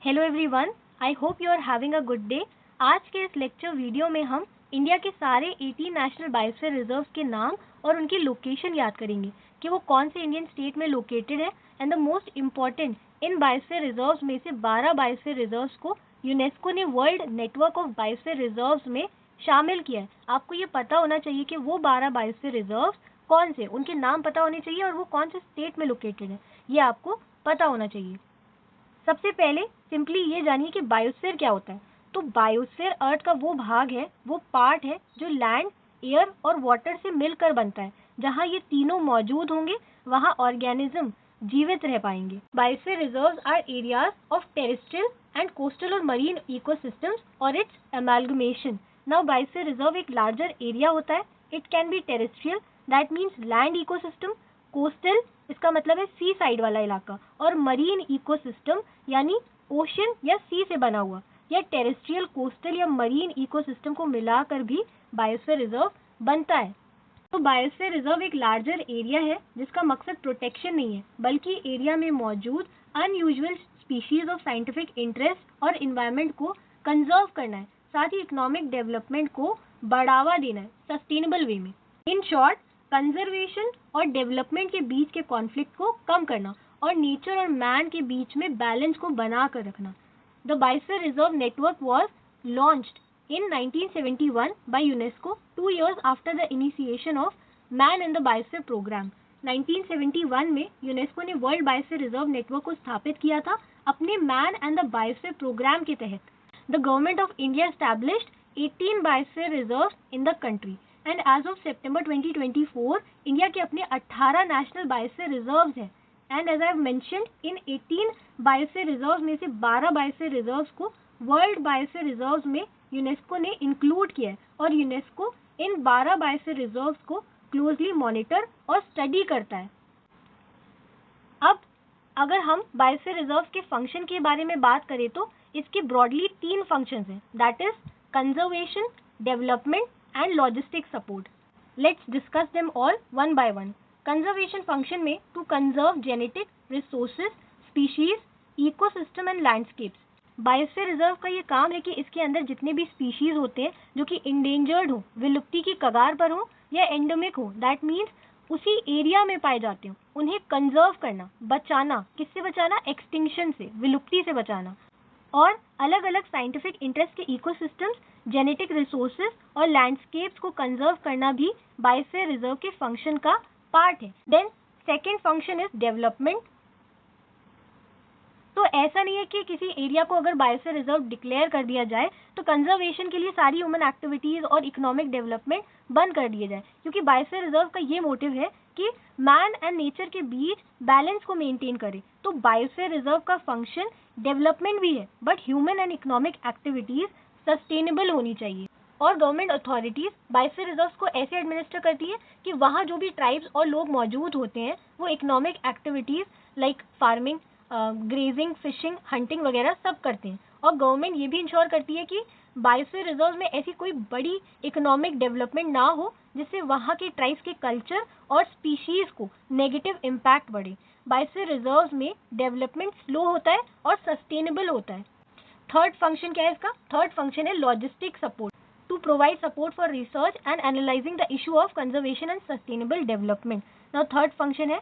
Hello everyone, I hope you are having a good day. आज के इस lecture video में हम इंडिया के सारे 18 नेशनल बायोस्फीयर रिजर्व्स के नाम और उनकी लोकेशन याद करेंगे कि वो कौन से इंडियन स्टेट में लोकेटेड है। And the most important, in biosphere reserves में से 12 बायोस्फीयर रिजर्व्स को यूनेस्को ने world network of biosphere reserves में शामिल किया है। आपको ये पता होना चाहिए कि वो 12 बायोस्फीयर रिजर्व्स कौन से, उनके नाम पता होने चाहिए और वो कौन से स्टेट में लोकेटेड है, ये आपको पता होना चाहिए। सबसे पहले सिंपली ये जानिए कि बायोस्फीयर क्या होता है। तो बायोस्फीयर अर्थ का वो भाग है, वो पार्ट है जो लैंड, एयर और वाटर से मिलकर बनता है। जहाँ ये तीनों मौजूद होंगे वहाँ ऑर्गेनिज्म जीवित रह पाएंगे। Biosphere reserves are areas of terrestrial and coastal और मरीन इकोसिस्टम्स और its amalgamation. Now biosphere reserve एक लार्जर एरिया होता है। It can be terrestrial, that means land ecosystem, coastal इसका मतलब है सी साइड वाला इलाका, और मरीन इकोसिस्टम यानी ओशन या सी से बना हुआ। या टेरेस्ट्रियल, कोस्टल या मरीन इकोसिस्टम को मिलाकर भी बायोस्फीयर रिजर्व बनता है। तो बायोस्फीयर रिजर्व एक लार्जर एरिया है जिसका मकसद प्रोटेक्शन नहीं है, बल्कि एरिया में मौजूद unusual species of scientific interest और इन्वायरमेंट को कंजर्व करना है, साथ ही इकोनॉमिक डेवलपमेंट को बढ़ावा देना है सस्टेनेबल वे में। इन शॉर्ट, कंजर्वेशन और डेवलपमेंट के बीच के कॉन्फ्लिक्ट को कम करना और नेचर और मैन के बीच में बैलेंस को बना कर रखना। The biosphere reserve network was launched in 1971 by UNESCO 2 years after the initiation of Man in the Biosphere Program। 1971 में यूनेस्को ने वर्ल्ड बायोस्फीयर रिजर्व नेटवर्क को स्थापित किया था अपने Man and the Biosphere programme के तहत। The government of India established 18 biosphere reserves in the country and as of सितंबर 2024 इंडिया के अपने 18 नेशनल बायोस्फीयर रिजर्व्स हैं। And as I have mentioned, in 18 biosphere reserves में से 12 बायोस्फीयर रिजर्व्स को world biosphere reserves में यूनेस्को ने include किया है और यूनेस्को इन 12 बायोस्फीयर रिजर्व्स को क्लोजली मॉनिटर और स्टडी करता है। अब अगर हम बायोस्फीयर रिजर्व्स के फंक्शन के बारे में बात करें तो इसके ब्रॉडली 3 फंक्शंस हैं, that is conservation, development and logistic support. Let's discuss them all one by one. Conservation function में to conserve genetic resources, species, ecosystem and landscapes. Biosphere reserve का ये काम है कि इसके अंदर जितने भी स्पीशीज होते हैं जो कि इंडेंजर्ड हो, विलुप्ति की कगार पर हो या एंडेमिक हो, दैट मीन्स उसी एरिया में पाए जाते हो, उन्हें कंजर्व करना, बचाना। किससे बचाना? एक्सटिंक्शन से, विलुप्ति से बचाना। और अलग अलग साइंटिफिक इंटरेस्ट के इकोसिस्टम्स, जेनेटिक रिसोर्सेज और लैंडस्केप्स को कंजर्व करना भी बायोस्फीयर रिजर्व के फंक्शन का पार्ट है। Then second function is development. तो ऐसा नहीं है कि किसी एरिया को अगर बायोस्फीयर रिजर्व डिक्लेयर कर दिया जाए तो कंजर्वेशन के लिए सारी ह्यूमन एक्टिविटीज और इकोनॉमिक डेवलपमेंट बंद कर दिए जाए, क्योंकि बायोस्फीयर रिजर्व का ये मोटिव है कि मैन एंड नेचर के बीच बैलेंस को मेंटेन करे। तो बायोस्फीयर रिजर्व का फंक्शन डेवलपमेंट भी है, but human and economic activities sustainable होनी चाहिए। और गवर्नमेंट अथॉरिटीज बायोस्फीयर रिजर्व्स को ऐसे एडमिनिस्टर करती है कि वहाँ जो भी ट्राइब्स और लोग मौजूद होते हैं वो economic activities like farming, grazing, fishing, hunting वगैरह सब करते हैं। और गवर्नमेंट ये भी इंश्योर करती है कि बायोस्फीयर रिजर्व में ऐसी कोई बड़ी इकोनॉमिक डेवलपमेंट ना हो जिससे वहाँ के ट्राइब्स के कल्चर और स्पीशीज को नेगेटिव इम्पैक्ट बढ़े। बायोस्फीयर रिजर्व में डेवलपमेंट स्लो होता है और सस्टेनेबल होता है। थर्ड फंक्शन क्या है इसका? थर्ड फंक्शन है logistic support, to provide support for research and analysing the issue of conservation and sustainable development. Now third function है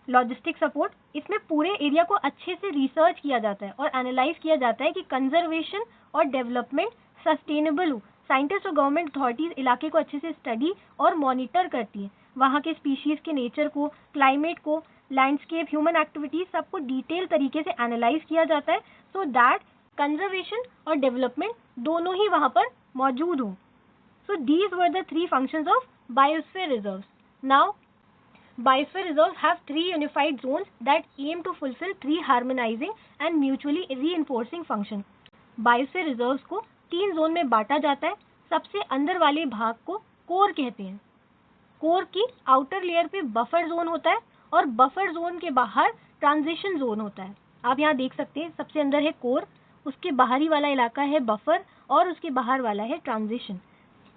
लॉजिस्टिक सपोर्ट। इसमें पूरे एरिया को अच्छे से रिसर्च किया जाता है और एनालाइज किया जाता है कि कंजर्वेशन और डेवलपमेंट सस्टेनेबल हो। साइंटिस्ट और गवर्नमेंट अथॉरिटीज इलाके को अच्छे से स्टडी और मॉनिटर करती हैं, वहाँ के स्पीशीज के नेचर को, क्लाइमेट को, लैंडस्केप, ह्यूमन एक्टिविटीज सबको डिटेल तरीके से एनालाइज किया जाता है सो दैट कंजर्वेशन और डेवलपमेंट दोनों ही वहाँ पर मौजूद हो। So these were the 3 functions of biosphere reserves. Now biosphere reserves have 3 unified zones that aim to fulfill 3 harmonizing and mutually reinforcing functions. Biosphere reserves को 3 जोन में बांटा जाता है। सबसे अंदर वाले भाग को कोर कहते हैं। कोर की आउटर लेयर पे बफर जोन होता है और बफर जोन के बाहर ट्रांजिशन जोन होता है। आप यहाँ देख सकते हैं, सबसे अंदर है कोर, उसके बाहरी वाला इलाका है बफर और उसके बाहर वाला है ट्रांजिशन।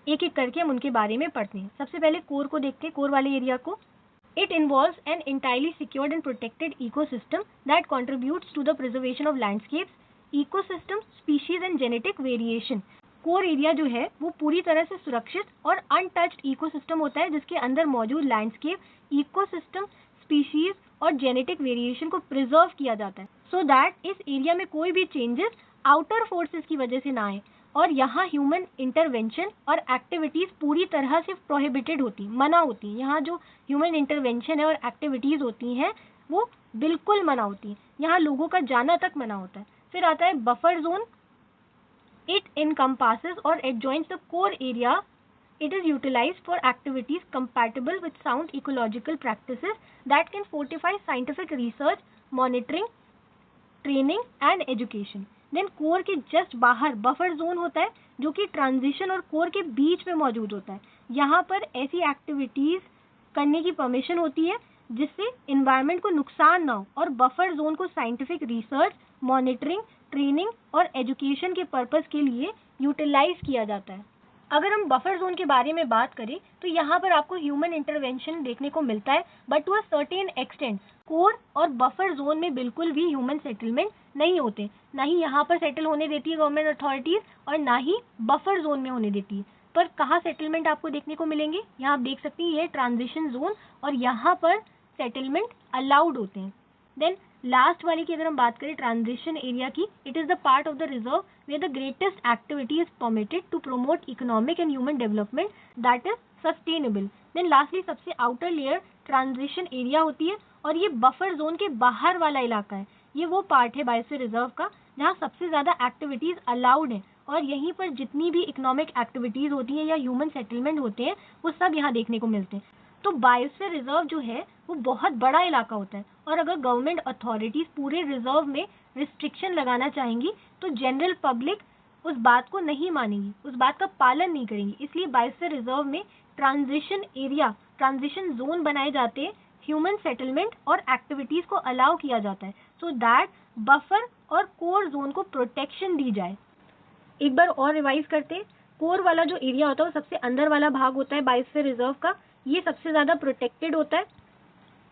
एक एक करके हम उनके बारे में पढ़ते हैं। सबसे पहले कोर को देखते हैं, कोर वाले एरिया को। It involves an entirely secured and protected ecosystem that contributes to the preservation of landscapes, ecosystems, species and genetic variation. Core area जो है वो पूरी तरह से सुरक्षित और अनटच्ड इकोसिस्टम होता है जिसके अंदर मौजूद लैंडस्केप, इकोसिस्टम, स्पीशीज और जेनेटिक वेरिएशन को प्रिजर्व किया जाता है सो दैट इस एरिया में कोई भी चेंजेस आउटर फोर्सेस की वजह से ना आए और यहाँ ह्यूमन इंटरवेंशन और एक्टिविटीज पूरी तरह से प्रोहिबिटेड होती, मना होती। यहाँ जो ह्यूमन इंटरवेंशन है और एक्टिविटीज होती हैं वो बिल्कुल मना होती है, यहाँ लोगों का जाना तक मना होता है। फिर आता है buffer zone. It encompasses or adjoins the core area. It is utilized for activities compatible with sound ecological practices that can fortify scientific research, monitoring, training and education. Then core के just बाहर buffer zone होता है जो कि transition और core के बीच में मौजूद होता है। यहाँ पर ऐसी एक्टिविटीज करने की परमिशन होती है जिससे इन्वायरमेंट को नुकसान ना हो और बफर जोन को साइंटिफिक रिसर्च, मॉनिटरिंग, ट्रेनिंग और एजुकेशन के पर्पस के लिए यूटिलाइज किया जाता है। अगर हम बफर जोन के बारे में बात करें तो यहाँ पर आपको ह्यूमन इंटरवेंशन देखने को मिलता है but to a certain extent. Core और बफर जोन में बिल्कुल भी ह्यूमन सेटलमेंट नहीं होते, ना ही यहाँ पर सेटल होने देती है गवर्नमेंट अथॉरिटीज और ना ही बफर जोन में होने देती है। पर कहाँ सेटलमेंट आपको देखने को मिलेंगे, यहाँ आप देख सकते हैं ये ट्रांजिशन जोन और यहाँ पर सेटलमेंट अलाउड होते हैं। देन लास्ट वाली की अगर हम बात करें ट्रांजिशन एरिया की, it is the part of the reserve where the greatest activity is permitted to promote economic and human development that is sustainable. Then lastly सबसे आउटर लेयर ट्रांजिशन एरिया होती है और ये बफर जोन के बाहर वाला इलाका है। ये वो पार्ट है बायोस्फीयर रिजर्व का जहाँ सबसे ज्यादा एक्टिविटीज अलाउड है और यहीं पर जितनी भी इकोनॉमिक एक्टिविटीज होती है या ह्यूमन सेटलमेंट होते हैं वो सब यहाँ देखने को मिलते हैं। तो बायोस्फीयर रिजर्व जो है वो बहुत बड़ा इलाका होता है और अगर गवर्नमेंट अथॉरिटीज पूरे रिजर्व में रिस्ट्रिक्शन लगाना चाहेंगी तो जनरल पब्लिक उस बात को नहीं मानेगी, उस बात का पालन नहीं करेंगी। इसलिए बायोस्फीयर रिजर्व में ट्रांजिशन एरिया, ट्रांजिशन जोन बनाए जाते हैं, ह्यूमन सेटलमेंट और एक्टिविटीज को अलाउ किया जाता है सो दैट बफर और कोर जोन को प्रोटेक्शन दी जाए। एक बार और रिवाइज करते हैं। कोर वाला जो एरिया होता है वो सबसे अंदर वाला भाग होता है बायोस्फीयर रिजर्व का, ये सबसे ज्यादा प्रोटेक्टेड होता है।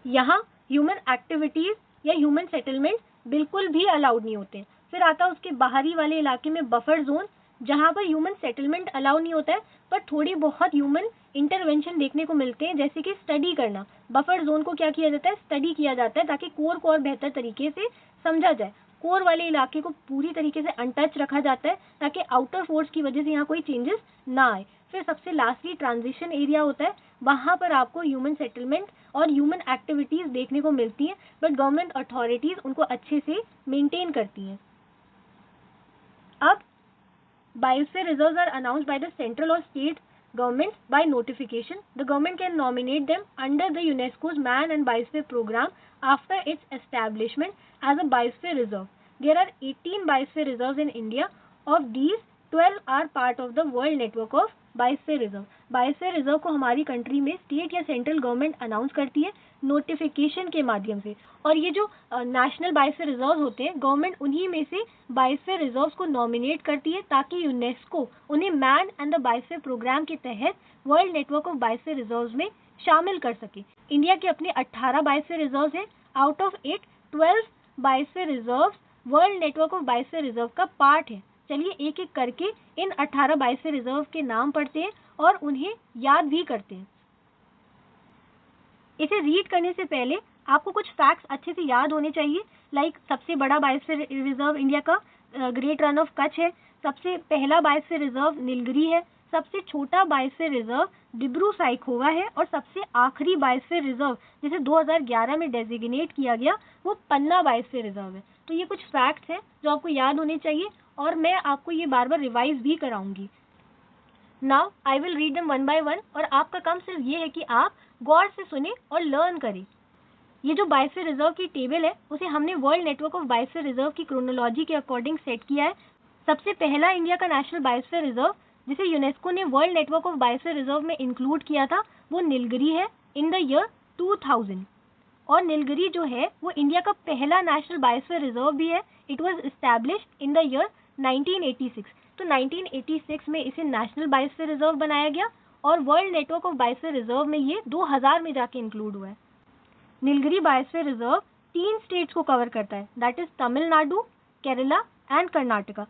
यहाँ ह्यूमन एक्टिविटीज या ह्यूमन सेटलमेंट बिल्कुल भी अलाउड नहीं होते। फिर आता है उसके बाहरी वाले इलाके में बफर जोन जहाँ पर ह्यूमन सेटलमेंट अलाउ नहीं होता है पर थोड़ी बहुत ह्यूमन इंटरवेंशन देखने को मिलते हैं जैसे कि स्टडी करना। बफर जोन को क्या किया जाता है, स्टडी किया जाता है ताकि कोर को और बेहतर तरीके से समझा जाए। कोर वाले इलाके को पूरी तरीके से अनटच रखा जाता है ताकि आउटर फोर्स की वजह से यहाँ कोई चेंजेस ना आए। फिर सबसे लास्टली ट्रांजिशन एरिया होता है, वहाँ पर आपको ह्यूमन सेटलमेंट और ह्यूमन एक्टिविटीज देखने को मिलती हैं बट गवर्नमेंट अथॉरिटीज उनको अच्छे से मेंटेन करती हैं। अब biosphere reserves are announced by the central or state governments by notification. The government can nominate them under the UNESCO's Man and Biosphere program after its establishment as a biosphere reserve. There are 18 biosphere reserves in India. Of these, 12 are part of the world network of biosphere reserve. Biosphere reserve को हमारी country में state या central government announce करती है notification के माध्यम से और ये जो नेशनल बायोस्फीयर रिजर्व होते हैं गवर्नमेंट उन्हीं में से बायोस्फीयर रिजर्व्स को नॉमिनेट करती है ताकि यूनेस्को उन्हें Man and the Biosphere programme के तहत world network of biosphere reserves में शामिल कर सके। इंडिया के अपने 18 बायोस्फीयर रिजर्व्स हैं, out of it 12 biosphere reserves world network of biosphere reserve का पार्ट है। चलिए एक एक करके इन 18 बायोस्फीयर रिजर्व के नाम पढ़ते हैं और उन्हें याद भी करते हैं। इसे रीड करने से पहले आपको कुछ फैक्ट्स अच्छे से याद होने चाहिए। लाइक सबसे बड़ा बायोस्फीयर रिजर्व इंडिया का ग्रेट रन ऑफ कच्छ है, सबसे पहला बायोस्फीयर रिजर्व नीलगिरी है, सबसे छोटा बायोस्फीयर रिजर्व डिब्रू-साइखोवा है और सबसे आखिरी बायोस्फीयर रिजर्व जिसे 2011 में डेजिग्नेट किया गया वो पन्ना बायोस्फीयर रिजर्व है। तो ये कुछ फैक्ट्स हैं जो आपको याद होने चाहिए और मैं आपको ये बार बार रिवाइज भी कराऊंगी। Now I will read them one by one और आपका काम सिर्फ ये है कि आप गौर से सुने और लर्न करें। ये जो बायोस्फीयर रिजर्व की टेबल है उसे हमने world network of biosphere reserve की क्रोनोलॉजी के अकॉर्डिंग सेट किया है। सबसे पहला इंडिया का नेशनल बायोस्फीयर रिजर्व जिसे यूनेस्को ने world network of biosphere reserve में इंक्लूड किया था वो नीलगिरी है इन द ईयर 2000 और नीलगिरी जो है वो इंडिया का पहला नेशनल बायोस्फीयर रिजर्व भी है। It was established in the year 1986। तो 1986 में इसे नेशनल बायोस्फीयर रिजर्व बनाया गया और world network of biosphere reserve में ये 2000 में जाके इंक्लूड हुआ है। नीलगिरी बायोस्फीयर रिजर्व 3 स्टेट्स को कवर करता है, that is Tamil Nadu, Kerala and Karnataka.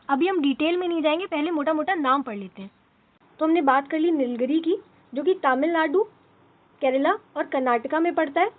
अभी हम डिटेल में नहीं जाएंगे, पहले मोटा मोटा नाम पढ़ लेते हैं। तो हमने बात कर ली नीलगिरी की, जो कि तमिलनाडु, केरला और कर्नाटका में पड़ता है।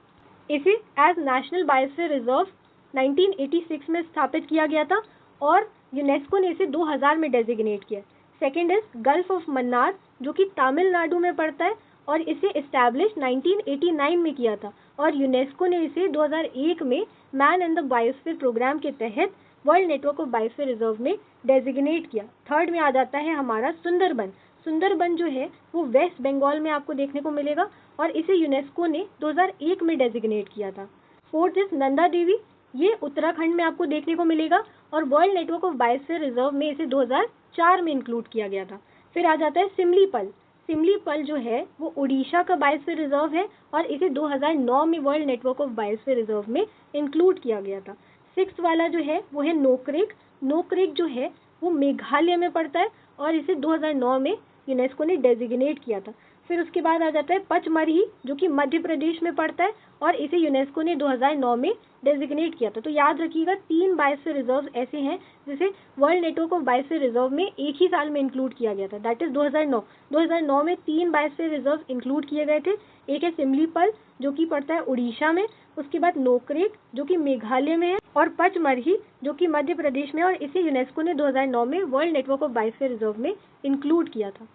इसे एज नेशनल बायोस्फीयर रिजर्व 1986 में स्थापित किया गया था और यूनेस्को ने इसे 2000 में डेजिग्नेट किया। Second is gulf of Mannar, जो कि तमिलनाडु में पड़ता है और इसे इस्टेब्लिश 1989 में किया था और यूनेस्को ने इसे 2001 में Man and the Biosphere programme के तहत world network of biosphere reserve में डेजिग्नेट किया। थर्ड में आ जाता है हमारा सुंदरबन। सुंदरबन जो है वो वेस्ट बंगाल में आपको देखने को मिलेगा और इसे यूनेस्को ने 2001 में डेजिग्नेट किया था। फोर्थ इज नंदा देवी, ये उत्तराखंड में आपको देखने को मिलेगा और world network of biosphere reserve में इसे 2004 में इंक्लूड किया गया था। फिर आ जाता है सिमलीपल। सिमलीपल जो है वो उड़ीसा का बायोस्फीयर रिजर्व है और इसे 2009 में world network of biosphere reserve में इंक्लूड किया गया था। सिक्स्थ वाला जो है वो है नोकरेक। नोकरेक जो है वो मेघालय में पड़ता है और इसे 2009 में यूनेस्को ने डेजिग्नेट किया था। फिर उसके बाद आ जाता है पचमरही, जो कि मध्य प्रदेश में पड़ता है और इसे यूनेस्को ने 2009 में डेजिग्नेट किया था। तो याद रखिएगा 3 बायोस्फीयर रिजर्व ऐसे हैं जिसे world network of biosphere reserve में एक ही साल में इंक्लूड किया गया था, दैट इज 2009। 2009 में 3 बायोस्फीयर रिजर्व इंक्लूड किए गए थे। एक है सिमलीपल जो कि पड़ता है उड़ीसा में, उसके बाद नोकरेक जो कि मेघालय में है और पचमरही जो कि मध्य प्रदेश में, और इसे यूनेस्को ने 2009 में world network of biosphere reserve में इंक्लूड किया था।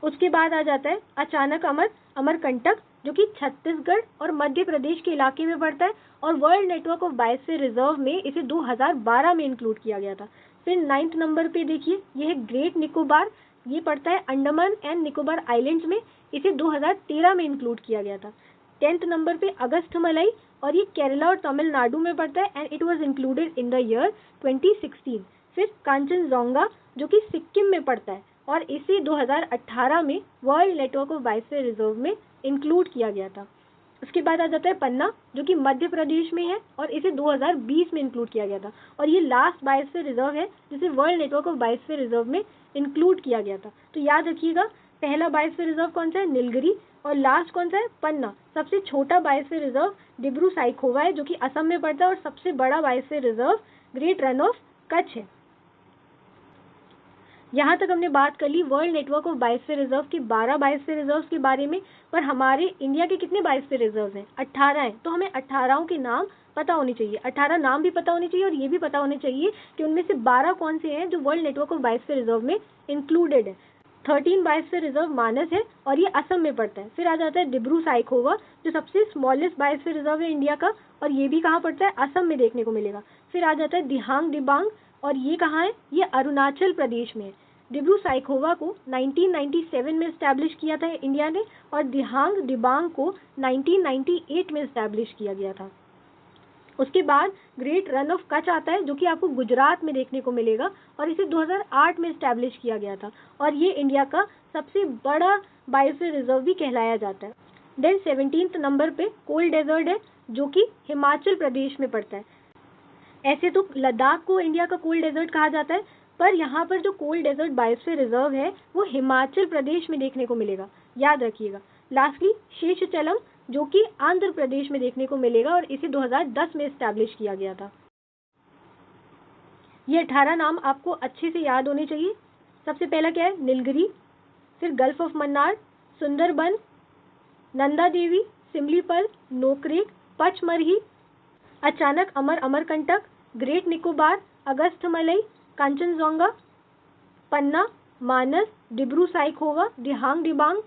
उसके बाद आ जाता है अचानक अमरकंटक, जो कि छत्तीसगढ़ और मध्य प्रदेश के इलाके में पड़ता है और world network of biosphere reserve में इसे 2012 में इंक्लूड किया गया था। फिर 9th नंबर पे देखिए, ये है ग्रेट निकोबार, ये पड़ता है अंडमान एंड निकोबार आइलैंड्स में, इसे 2013 में इंक्लूड किया गया था। 10th नंबर पे अगस्थमलाई, और ये केरला और तमिलनाडु में पड़ता है and it was included in the year 2016। फिर कांचनजोंगा जो कि सिक्किम में पड़ता है और इसे 2018 में world network of biosphere reserve में इंक्लूड किया गया था। उसके बाद आ जाता है पन्ना जो कि मध्य प्रदेश में है और इसे 2020 में इंक्लूड किया गया था और ये लास्ट बायोस्फीयर रिजर्व है जिसे world network of biosphere reserve में इंक्लूड किया गया था। तो याद रखिएगा पहला बायोस्फीयर रिजर्व कौन सा है, नीलगिरी, और लास्ट कौन सा है, पन्ना। सबसे छोटा बायोस्फीयर रिजर्व डिब्रू साइखोवा है जो कि असम में पड़ता है और सबसे बड़ा biosphere reserve Great Rann of Kutch है। यहाँ तक हमने बात कर ली world network of biosphere reserve के 12 बायोस्फीयर रिजर्व के बारे में, पर हमारे इंडिया के कितने बायोस्फीयर रिजर्व हैं, 18 हैं। तो हमें 18 के नाम पता होने चाहिए, 18 नाम भी पता होने चाहिए और ये भी पता होने चाहिए कि उनमें से 12 कौन से हैं जो world network of biosphere reserve में इंक्लूडेड है। 13 बायोस्फीयर रिजर्व मानस है और ये असम में पड़ता है। फिर आ जाता है डिब्रू साइखोवा जो सबसे स्मॉलेस्ट बायोस्फीयर रिजर्व है इंडिया का और ये भी कहाँ पड़ता है, असम में देखने को मिलेगा। फिर आ जाता है दिहांग दिबांग और ये कहाँ है, ये अरुणाचल प्रदेश में है। डिब्रू साइखोवा को 1997 में इस्टेब्लिश किया था इंडिया ने और दिहांग दिबांग को 1998 में इस्टेब्लिश किया गया था। उसके बाद ग्रेट रन ऑफ कच्छ आता है जो कि आपको गुजरात में देखने को मिलेगा और इसे 2008 में इस्टेब्लिश किया गया था और ये इंडिया का सबसे बड़ा बायोस्फीयर रिजर्व भी कहलाया जाता है। देन 17th नंबर पे कोल्ड डेजर्ट है जो कि हिमाचल प्रदेश में पड़ता है। ऐसे तो लद्दाख को इंडिया का कोल्ड डेजर्ट कहा जाता है, पर यहाँ पर जो कोल्ड डेजर्ट बायोस्फीयर रिजर्व है वो हिमाचल प्रदेश में देखने को मिलेगा, याद रखिएगा। लास्टली शेषचलम जो कि आंध्र प्रदेश में देखने को मिलेगा और इसे 2010 में इस्टेब्लिश किया गया था। ये 18 नाम आपको अच्छे से याद होने चाहिए। सबसे पहला क्या है, नीलगिरी, फिर Gulf of Mannar, Sundarban, Nanda Devi, Similipal, Nokrek, Pachmarhi, Achanak Amarkantak, Great Nicobar, Agasthyamalai, Kanchenjunga, Panna, Manas, Dibru Saikhowa, Dihang Dibang,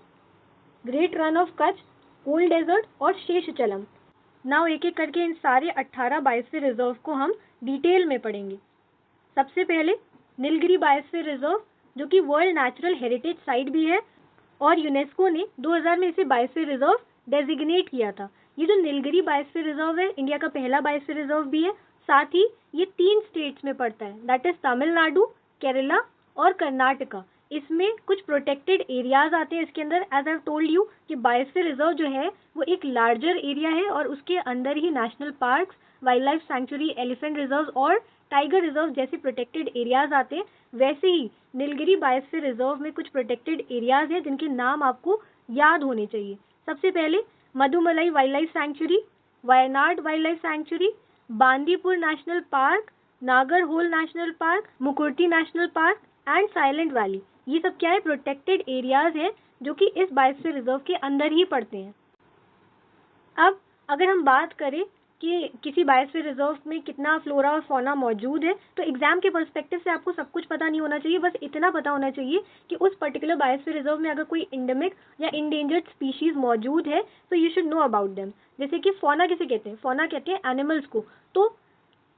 Great Rann of Kutch, cold desert और शेषचलम। नाउ एक एक करके इन सारे 18 बायोस्फीयर रिजर्व को हम डिटेल में पढ़ेंगे। सबसे पहले नीलगिरी बायोस्फीयर रिजर्व जो कि वर्ल्ड नेचुरल हेरिटेज साइट भी है और यूनेस्को ने 2000 में इसे बायोस्फीयर रिजर्व डेजिग्नेट किया था। ये जो नीलगिरी बायोस्फीयर रिजर्व है इंडिया का पहला बायोस्फीयर रिजर्व भी है, साथ ही ये 3 स्टेट्स में पड़ता है, दैट इज तमिलनाडु, केरला और कर्नाटका। इसमें कुछ प्रोटेक्टेड एरियाज आते हैं इसके अंदर। एज आई टोल्ड यू कि बायोस्फीयर रिजर्व जो है वो एक लार्जर एरिया है और उसके अंदर ही national parks, wildlife sanctuary, elephant reserve और टाइगर रिजर्व जैसे प्रोटेक्टेड एरियाज आते हैं। वैसे ही नीलगिरी बायोस्फीयर रिजर्व में कुछ प्रोटेक्टेड एरियाज हैं जिनके नाम आपको याद होने चाहिए। सबसे पहले Mudumalai wildlife sanctuary, Wayanad wildlife sanctuary, Bandipur national park, Nagarhole national park, Mukurthi national park and Silent Valley. ये सब क्या है, प्रोटेक्टेड एरियाज हैं जो कि इस बायोस्फीयर रिजर्व के अंदर ही पड़ते हैं। अब अगर हम बात करें कि किसी बायोस्फीयर रिजर्व में कितना फ्लोरा और फौना मौजूद है, तो एग्जाम के पर्सपेक्टिव से आपको सब कुछ पता नहीं होना चाहिए, बस इतना पता होना चाहिए कि उस पर्टिकुलर बायोस्फीयर रिजर्व में अगर कोई एंडेमिक या इंडेंजर्ड स्पीशीज मौजूद है तो you should know about them. जैसे कि फौना किसे कहते हैं, फौना कहते हैं एनिमल्स को। तो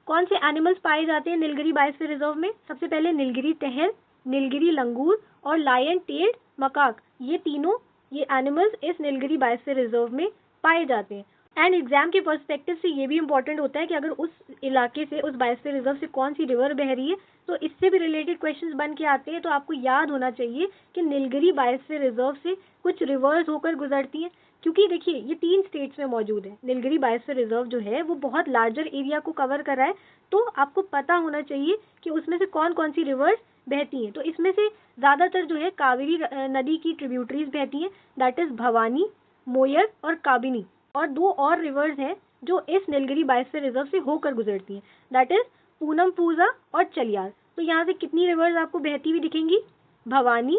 कौन से एनिमल्स पाए जाते हैं नीलगिरी बायोस्फीयर रिजर्व में? सबसे पहले नीलगिरी टहल, नीलगिरी लंगूर और लायन टेल्ड मकाक, ये तीनों ये एनिमल्स इस नीलगिरी बायोस्फीयर रिजर्व में पाए जाते हैं। एंड एग्जाम के पर्सपेक्टिव से ये भी इंपॉर्टेंट होता है कि अगर उस इलाके से, उस बायोस्फीयर रिजर्व से कौन सी रिवर बह रही है, तो इससे भी रिलेटेड क्वेश्चंस बन के आते हैं। तो आपको याद होना चाहिए कि नीलगिरी बायोस्फीयर रिजर्व से कुछ रिवर्स होकर गुजरती हैं, क्योंकि देखिए ये 3 स्टेट्स में मौजूद है। नीलगिरी बायोस्फीयर रिजर्व जो है वो बहुत लार्जर एरिया को कवर कर रहा है, तो आपको पता होना चाहिए कि उसमें से कौन कौन सी रिवर्स बहती हैं। तो इसमें से ज़्यादातर जो है कावेरी नदी की ट्रिब्यूटरीज बहती हैं, दैट इज़ भवानी, मोयर और काबिनी। और 2 और रिवर्स हैं जो इस नीलगिरी बायोस्फीयर रिजर्व से होकर गुजरती हैं, दैट इज़ पूनम पूजा और चलियार। तो यहाँ से कितनी रिवर्स आपको बहती हुई दिखेंगी? Bhavani,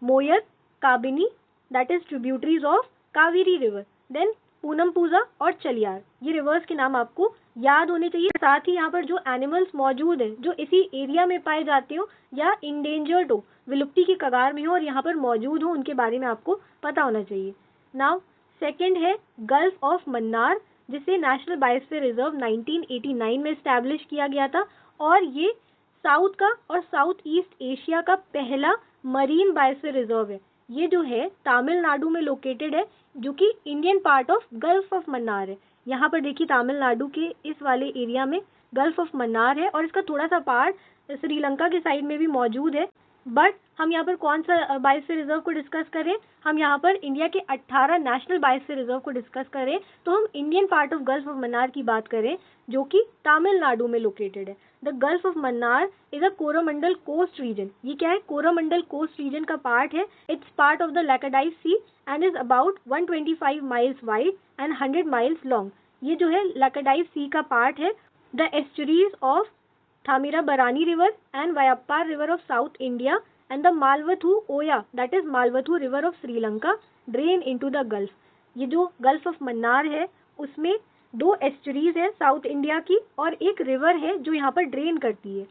Moyar, Kabini, that is tributaries of Kaveri river, then Punnapuzha और चलियार। ये रिवर्स के नाम आपको याद होने चाहिए। साथ ही यहाँ पर जो एनिमल्स मौजूद हैं जो इसी एरिया में पाए जाते हो या इंडेंजर्ड हो, विलुप्ति की कगार में हो और यहाँ पर मौजूद हो, उनके बारे में आपको पता होना चाहिए। नाउ सेकेंड है गल्फ ऑफ मन्नार, जिसे नेशनल बायोस्फीयर रिजर्व 1989 में इस्टेब्लिश किया गया था, और ये साउथ का और साउथ ईस्ट एशिया का पहला मरीन बायोस्फीयर रिजर्व है। ये जो है तमिलनाडु में लोकेटेड है, जो कि Indian part of gulf of Mannar है। यहाँ पर देखिए तमिलनाडु के इस वाले एरिया में गल्फ ऑफ मन्नार है, और इसका थोड़ा सा पार्ट श्रीलंका के साइड में भी मौजूद है। बट हम यहाँ पर कौन सा बायोस्फीयर रिजर्व को डिस्कस करें? हम यहाँ पर इंडिया के 18 नेशनल बायोस्फीयर रिजर्व को डिस्कस करें तो हम Indian part of gulf of Mannar की बात करें, जो कि तमिलनाडु में लोकेटेड है। The gulf of Mannar is a Coromandel coast region. ये क्या है? कोरोमंडल कोस्ट रीजन का पार्ट है। It's part of the Laccadive sea and is about 125 miles wide and 100 miles long. ये जो है लैकाडाइस सी का पार्ट है। The estuaries of Thamirabarani river and Vayappar river of South India and the Malvathu Oya, that is Malvathu river of Sri Lanka, drain into the Gulf. ये जो gulf of Mannar है उसमें 2 estuaries है south India की और एक river है जो यहाँ पर ड्रेन करती है।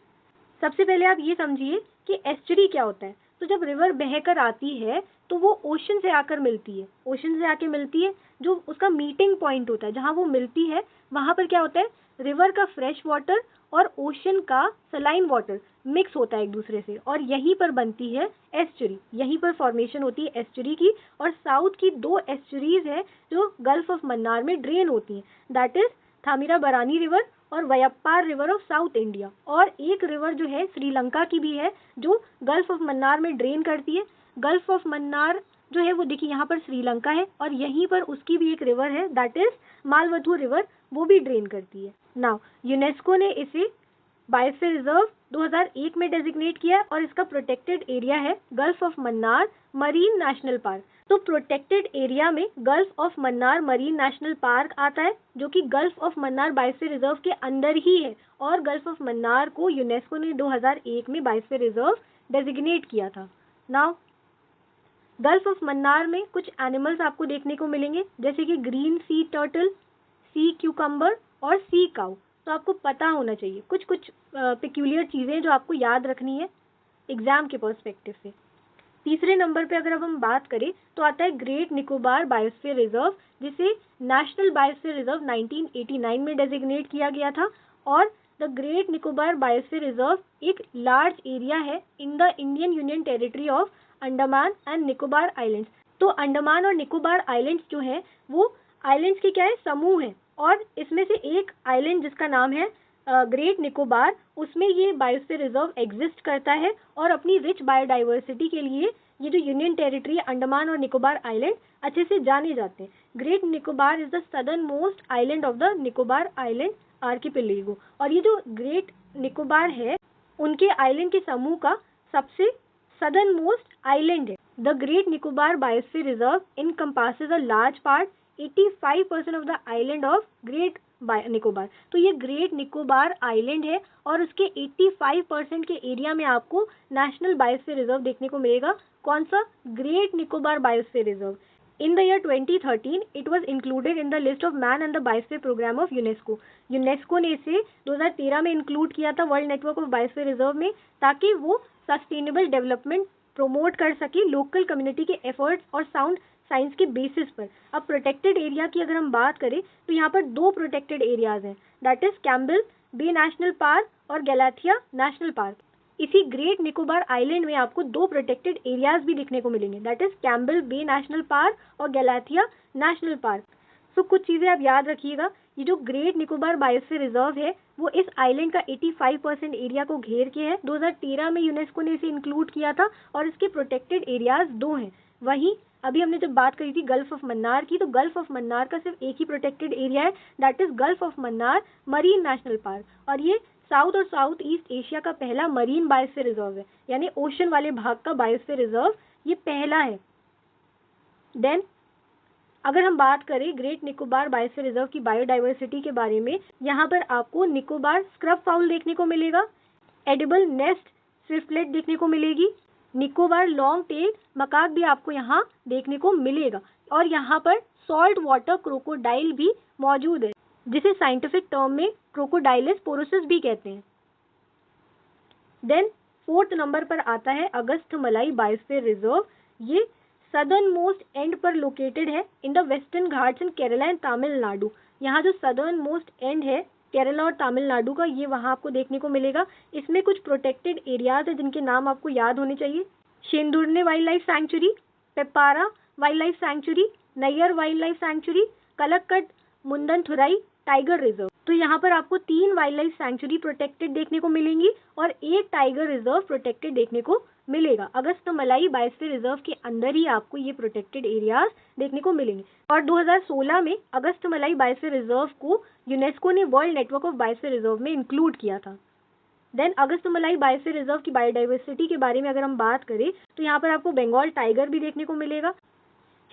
सबसे पहले आप ये समझिए कि एस्चुरी क्या होता है। तो जब रिवर बहकर आती है तो वो ओशन से आकर मिलती है, ओशन से आके मिलती है, जो उसका मीटिंग पॉइंट होता है जहाँ वो मिलती है, वहाँ पर क्या होता है, रिवर का फ्रेश वाटर और ओशन का सलाइन वाटर मिक्स होता है एक दूसरे से, और यहीं पर बनती है एस्चुरी। यहीं पर फॉर्मेशन होती है एस्चुरी की। और साउथ की 2 एस्चुरीज है जो गल्फ ऑफ मन्नार में ड्रेन होती हैं, दैट इज थामिराबरानी रिवर और वयप्पार रिवर ऑफ साउथ इंडिया। और एक रिवर जो है श्रीलंका की भी है जो गल्फ ऑफ मन्नार में ड्रेन करती है। गल्फ ऑफ मन्नार जो है वो देखिए यहाँ पर श्रीलंका है, और यहीं पर उसकी भी एक रिवर है, दैट इज मालवथु रिवर, वो भी ड्रेन करती है। नाउ यूनेस्को ने इसे बायोस्फीयर रिजर्व 2001 में डेजिग्नेट किया और इसका प्रोटेक्टेड एरिया है gulf of Mannar marine national park. तो प्रोटेक्टेड एरिया में gulf of Mannar marine national park आता है, जो कि gulf of Mannar biosphere reserve के अंदर ही है, और गल्फ ऑफ मन्नार को यूनेस्को ने 2001 में बायोस्फीयर रिजर्व डेजिग्नेट किया था। नाउ गल्फ ऑफ मन्नार में कुछ एनिमल्स आपको देखने को मिलेंगे, जैसे कि ग्रीन सी टर्टल, सी क्यूकम्बर और सी काउ। तो आपको पता होना चाहिए कुछ पेक्यूलियर चीज़ें जो आपको याद रखनी है एग्जाम के पर्सपेक्टिव से। तीसरे नंबर पे अगर अब हम बात करें तो आता है ग्रेट निकोबार बायोस्फीयर रिजर्व, जिसे नेशनल बायोस्फीयर रिजर्व 1989 में डेजिग्नेट किया गया था। और the great Nicobar biosphere reserve एक लार्ज एरिया है इन the Indian union territory of Andaman and Nicobar islands. तो अंडमान और निकोबार आइलैंड्स जो है वो आइलैंड्स के क्या है, समूह है, और इसमें से एक आइलैंड जिसका नाम है ग्रेट निकोबार, उसमें ये बायोस्फीयर रिजर्व एग्जिस्ट करता है। और अपनी रिच बायोडाइवर्सिटी के लिए ये जो यूनियन टेरिटरी अंडमान और निकोबार आइलैंड अच्छे से जाने जाते हैं। Great Nicobar is the southern most island of the Nicobar island archipelago. और ये जो ग्रेट निकोबार है उनके आइलैंड के समूह का सबसे सदर्न मोस्ट आइलैंड है। The great Nicobar biosphere reserve encompasses a large part 85% of the island of great Nicobar. तो ये ग्रेट निकोबार आइलैंड है और उसके 85% के एरिया में आपको नेशनल बायोस्फीयर रिजर्व देखने को मिलेगा। कौन सा? Great Nicobar biosphere reserve. In the year 2013, it was included in the list of Man and the Biosphere Program of UNESCO. UNESCO ने इसे 2013 में इंक्लूड किया था world network of biosphere reserve में, ताकि वो सस्टेनेबल डेवलपमेंट प्रमोट कर सके लोकल कम्युनिटी के एफर्ट्स और साउंड साइंस के बेसिस पर। अब प्रोटेक्टेड एरिया की अगर हम बात करें तो यहाँ पर 2 प्रोटेक्टेड एरियाज हैं, that is Campbell Bay national park और गैलाथिया नेशनल पार्क। इसी ग्रेट निकोबार आइलैंड में आपको 2 प्रोटेक्टेड एरियाज भी देखने को मिलेंगे, that is Campbell Bay national park और गैलाथिया नेशनल पार्क। सो कुछ चीज़ें आप याद रखिएगा, ये जो ग्रेट निकोबार बायोस्फीयर रिजर्व है वो इस आइलैंड का 85% एरिया को घेर के है। 2013 में यूनेस्को ने इसे इंक्लूड किया था और इसके प्रोटेक्टेड एरियाज 2 हैं। वहीं अभी हमने जब बात करी थी गल्फ ऑफ मन्नार की, तो गल्फ ऑफ मन्नार का सिर्फ एक ही प्रोटेक्टेड एरिया है, that is gulf of Mannar marine national park, और ये साउथ और साउथ ईस्ट एशिया का पहला मरीन बायोस्फीयर रिजर्व है, यानी ओशन वाले भाग का बायोस्फीयर रिजर्व ये पहला है। देन अगर हम बात करें ग्रेट निकोबार बायोस्फीयर रिजर्व की बायोडाइवर्सिटी के बारे में, यहाँ पर आपको निकोबार स्क्रब फाउल देखने को मिलेगा, एडिबल नेस्ट स्विफ्टलेट देखने को मिलेगी, निकोबार लॉन्ग टेल मकाक भी आपको यहाँ देखने को मिलेगा, और यहाँ पर सॉल्ट वाटर क्रोकोडाइल भी मौजूद है, जिसे साइंटिफिक टर्म में क्रोकोडाइलस पोरोसिस भी कहते हैं। देन 4th नंबर पर आता है अगस्थ्यमलाई बायोस्फीयर रिजर्व। ये सदर्न मोस्ट एंड पर लोकेटेड है in the western Ghats in Kerala and Tamil Nadu. यहाँ जो सदर्न मोस्ट एंड है केरला और तमिलनाडु का, ये वहाँ आपको देखने को मिलेगा। इसमें कुछ प्रोटेक्टेड एरियाज है जिनके नाम आपको याद होने चाहिए, Shendurney wildlife sanctuary, Peppara wildlife sanctuary, Neyyar wildlife sanctuary, Kalakkad Mundanthurai tiger reserve. तो यहाँ पर आपको 3 वाइल्ड लाइफ सैंक्चुरी प्रोटेक्टेड देखने को मिलेंगी और 1 टाइगर रिजर्व प्रोटेक्टेड देखने को मिलेगा। अगस्थ्यमलाई बायोस्फीयर रिजर्व के अंदर ही आपको ये प्रोटेक्टेड एरियाज देखने को मिलेंगे। और 2016 में अगस्थ्यमलाई बायोस्फीयर रिजर्व को यूनेस्को ने world network of biosphere reserve में इंक्लूड किया था। देन अगस्थ्यमलाई बायोस्फीयर रिजर्व की बायोडाइवर्सिटी के बारे में अगर हम बात करें तो यहाँ पर आपको बंगाल टाइगर भी देखने को मिलेगा।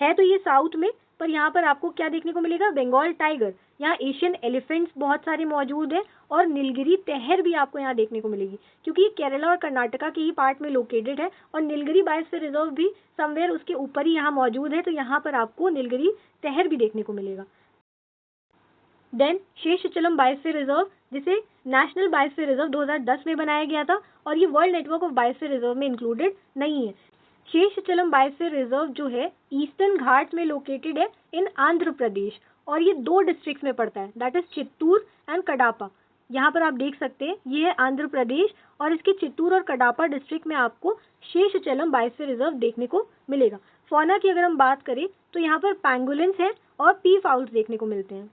है तो ये साउथ में, पर यहाँ पर आपको क्या देखने को मिलेगा? बंगाल टाइगर। यहाँ एशियन एलिफेंट्स बहुत सारे मौजूद हैं और नीलगिरी तहर भी आपको यहाँ देखने को मिलेगी, क्योंकि ये केरला और कर्नाटका के ही पार्ट में लोकेटेड है और नीलगिरी बायोस्फीयर रिजर्व भी समवेयर उसके ऊपर ही यहाँ मौजूद है, तो यहाँ पर आपको नीलगिरी तहर भी देखने को मिलेगा। देन शेषचलम बायोस्फीयर रिजर्व, जिसे नेशनल बायोस्फीयर रिजर्व 2010 में बनाया गया था और ये world network of biosphere reserve में इंक्लूडेड नहीं है। शेषचलम बायोस्फीयर रिजर्व जो है ईस्टर्न घाट में लोकेटेड है इन आंध्र प्रदेश, और ये 2 डिस्ट्रिक्ट्स में पड़ता है, that is Chittoor and Kadapa. यहाँ पर आप देख सकते हैं ये है आंध्र प्रदेश और इसके चित्तूर और कडापा डिस्ट्रिक्ट में आपको शेषचलम बायोस्फीयर रिजर्व देखने को मिलेगा। फौना की अगर हम बात करें तो यहाँ पर पैंगोलिन्स हैं और पी फाउल्स देखने को मिलते हैं।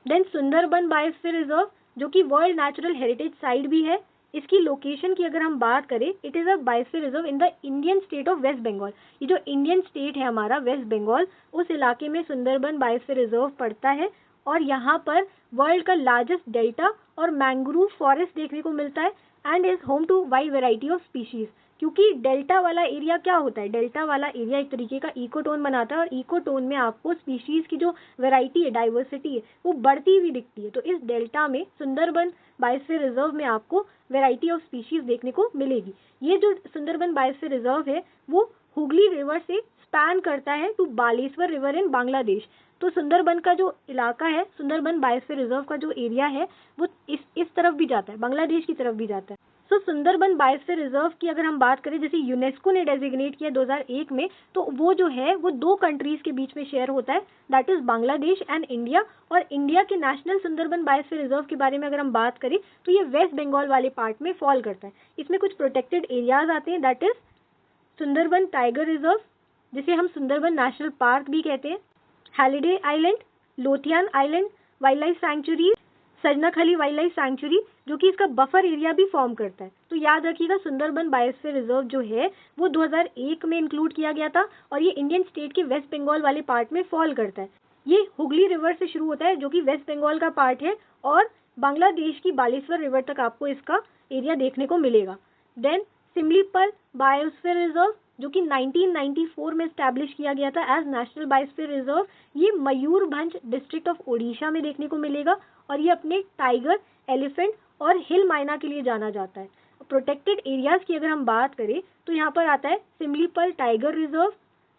देन सुंदरबन बायोस्फीयर रिजर्व, जो कि वर्ल्ड नेचुरल हेरिटेज साइट भी है, इसकी लोकेशन की अगर हम बात करें, it is a biosphere reserve in the Indian state of West Bengal. ये जो इंडियन स्टेट है हमारा वेस्ट बंगाल, उस इलाके में सुंदरबन बायोस्फीयर रिजर्व पड़ता है और यहाँ पर वर्ल्ड का लार्जेस्ट डेल्टा और मैंग्रोव फॉरेस्ट देखने को मिलता है and is home to wide variety of species. क्योंकि डेल्टा वाला एरिया क्या होता है? डेल्टा वाला एरिया एक तरीके का इकोटोन बनाता है और इकोटोन में आपको स्पीशीज की जो वैरायटी है, डाइवर्सिटी है, वो बढ़ती हुई दिखती है। तो इस डेल्टा में सुंदरबन बायोस्फीयर रिजर्व में आपको वैरायटी ऑफ स्पीशीज देखने को मिलेगी। ये जो सुंदरबन बायोस्फीयर रिजर्व है वो हुगली रिवर से स्पैन करता है to Baleshwar river in Bangladesh. तो सुंदरबन का जो इलाका है, सुंदरबन बायोस्फीयर रिजर्व का जो एरिया है वो इस तरफ भी जाता है, बांग्लादेश की तरफ भी जाता है। तो सुंदरबन बायोस्फीयर रिजर्व की अगर हम बात करें, जैसे यूनेस्को ने डेजिग्नेट किया 2001 में, तो वो जो है वो 2 कंट्रीज के बीच में शेयर होता है, that is Bangladesh and India. और इंडिया के नेशनल सुंदरबन बायोस्फीयर रिजर्व के बारे में अगर हम बात करें तो ये वेस्ट बंगाल वाले पार्ट में फॉल करता है। इसमें कुछ प्रोटेक्टेड एरियाज आते हैं, that is Sundarban tiger reserve, जिसे हम सुंदरबन नेशनल पार्क भी कहते हैं, Halliday island, Lothian island wildlife sanctuary, Sajnekhali wildlife sanctuary, जो कि इसका बफर एरिया भी फॉर्म करता है। तो याद रखिएगा सुंदरबन बायोस्फीयर रिजर्व जो है वो 2001 में इंक्लूड किया गया था और ये इंडियन स्टेट के वेस्ट बंगाल वाले पार्ट में फॉल करता है। ये हुगली रिवर से शुरू होता है जो कि वेस्ट बंगाल का पार्ट है और बांग्लादेश की बालेश्वर रिवर तक आपको इसका एरिया देखने को मिलेगा। देन सिमलीपल बायोस्फीयर रिजर्व, जो कि 1994 में स्टैब्लिश किया गया था एज नेशनल बायोस्फीयर रिजर्व, ये मयूरभंज डिस्ट्रिक्ट ऑफ ओडिशा में देखने को मिलेगा और ये अपने टाइगर, एलिफेंट और हिल माइना के लिए जाना जाता है। प्रोटेक्टेड एरियाज की अगर हम बात करें तो यहाँ पर आता है Similipal tiger reserve,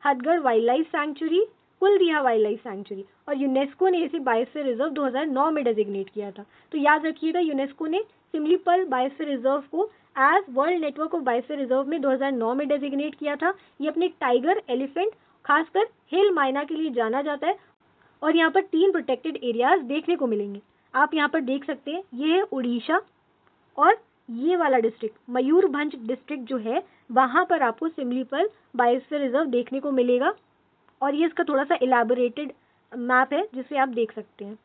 Hadgarh wildlife sanctuary, Kuldiha wildlife sanctuary, और यूनेस्को ने इसे बायोस्फीयर रिजर्व 2009 में डेजिग्नेट किया था। तो याद रखिएगा, यूनेस्को ने सिमलीपल बायोस्फीयर रिजर्व को as world network of biosphere reserve में 2009 में डेजिग्नेट किया था। ये अपने टाइगर, एलिफेंट, खासकर हिल माइना के लिए जाना जाता है और यहाँ पर 3 प्रोटेक्टेड एरियाज देखने को मिलेंगे। आप यहाँ पर देख सकते हैं, ये है उड़ीसा और ये वाला डिस्ट्रिक्ट मयूरभंज डिस्ट्रिक्ट जो है, वहाँ पर आपको सिमलीपल बायोस्फीयर रिजर्व देखने को मिलेगा और ये इसका थोड़ा सा इलैबोरेटेड मैप है जिसे आप देख सकते हैं।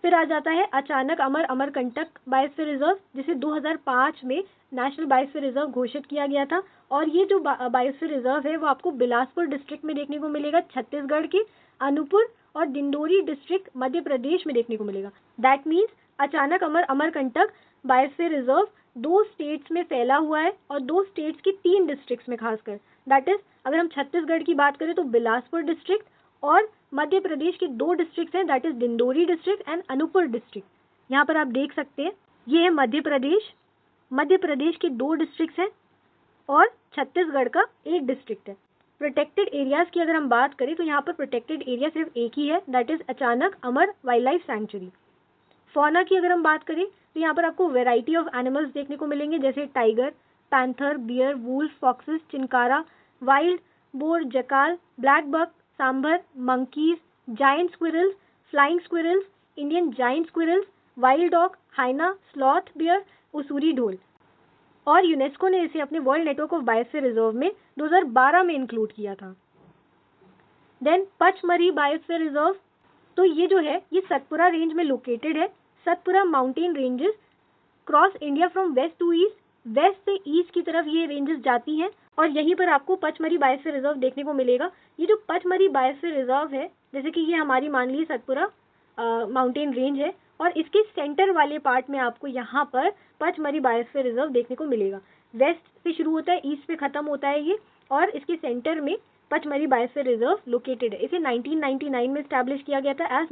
फिर आ जाता है अचानक अमरकंटक बायोस्फीयर रिजर्व, जिसे 2005 में नेशनल बायोस्फीयर रिजर्व घोषित किया गया था और ये जो बायोस्फीयर रिजर्व है वो आपको बिलासपुर डिस्ट्रिक्ट में देखने को मिलेगा छत्तीसगढ़ के, अनूपपुर और दिंडोरी डिस्ट्रिक्ट मध्य प्रदेश में देखने को मिलेगा। दैट मीन्स अचानक अमरकंटक बायोस्फीयर रिजर्व 2 स्टेट्स में फैला हुआ है और 2 स्टेट्स की 3 डिस्ट्रिक्ट्स में खासकर, दैट इज अगर हम छत्तीसगढ़ की बात करें तो बिलासपुर डिस्ट्रिक्ट और मध्य प्रदेश के 2 डिस्ट्रिक्ट हैं, that is Dindori district and Anuppur district. यहाँ पर आप देख सकते हैं, ये है मध्य प्रदेश के 2 डिस्ट्रिक्ट हैं और छत्तीसगढ़ का 1 डिस्ट्रिक्ट है। प्रोटेक्टेड एरियाज की अगर हम बात करें तो यहाँ पर प्रोटेक्टेड एरिया सिर्फ एक ही है, दैट इज अचानक अमर वाइल्ड लाइफ सैंक्चुरी। फौना की अगर हम बात करें तो यहाँ पर आपको वेराइटी ऑफ एनिमल्स देखने को मिलेंगे, जैसे tiger, panther, bear, wolf, foxes, chinkara, wild boar, jackal, black buck, sambar, monkeys, giant squirrels, flying squirrels, Indian giant squirrels, wild dog, hyena, sloth bear, Ussuri dhole. और यूनेस्को ने इसे अपने world network of biosphere reserve में 2012 में include किया था। Then Pachmarhi biosphere reserve, तो ये जो है ये सतपुरा रेंज में लोकेटेड है। Satpura mountain ranges cross India from west to east, west से ईस्ट की तरफ ये रेंजेस जाती हैं और यहीं पर आपको पचमढ़ी बायोस्फीयर रिजर्व देखने को मिलेगा। ये जो पचमढ़ी बायोस्फीयर रिजर्व है, जैसे कि ये हमारी मान ली सतपुरा माउंटेन रेंज है और इसके सेंटर वाले पार्ट में आपको यहाँ पर पचमढ़ी बायोस्फीयर रिजर्व देखने को मिलेगा। वेस्ट से शुरू होता है, ईस्ट पे खत्म होता है ये, और इसके सेंटर में पचमढ़ी बायोस्फीयर रिजर्व लोकेटेड है। इसे 1999 में स्टैब्लिश किया गया था एज